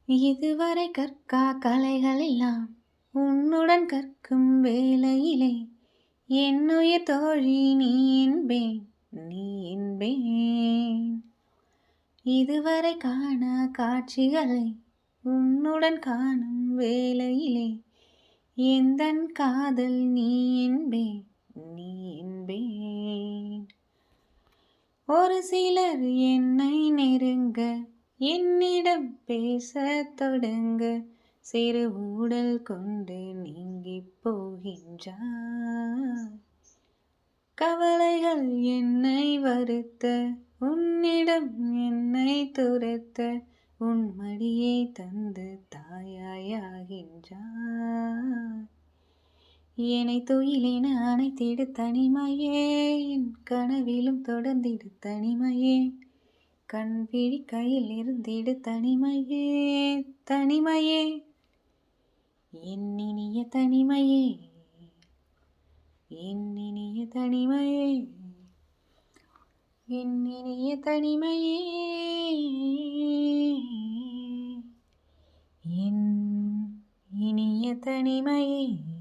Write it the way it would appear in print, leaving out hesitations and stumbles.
இதுவரை கற்கா கலைகளெல்லாம் உன்னுடன் கற்கும் வேளையிலே என்னுயிர் தோழி நீ என்பேன், நீ என்பேன். இதுவரை காணா காட்சிகளை உன்னுடன் காணும் வேளையிலே எந்தன் காதல் நீ என்பேன், நீ என்பேன். ஒரு சிலர் என்னை நெருங்க என்னிடம் பேசத் தொடங்க சிறு ஊடல் கொண்டு நீங்கிப் போகின்றாய். கவலைகள் என்னை வருத்த உன்னிடம் என்னை துரத்த உன் மடியை தந்து தாயாயாகின்றாய். என்னை துயிலென அணைத்திடு தனிமையே, என் கனவிலும் தொடர்ந்திடு தனிமையே, கண் விழி கையில் இருந்திடு தனிமையே, தனிமையே, என் இனிய தனிமையே, என் இனிய தனிமையே, என் இனிய தனிமையே, என் இனிய தனிமையே.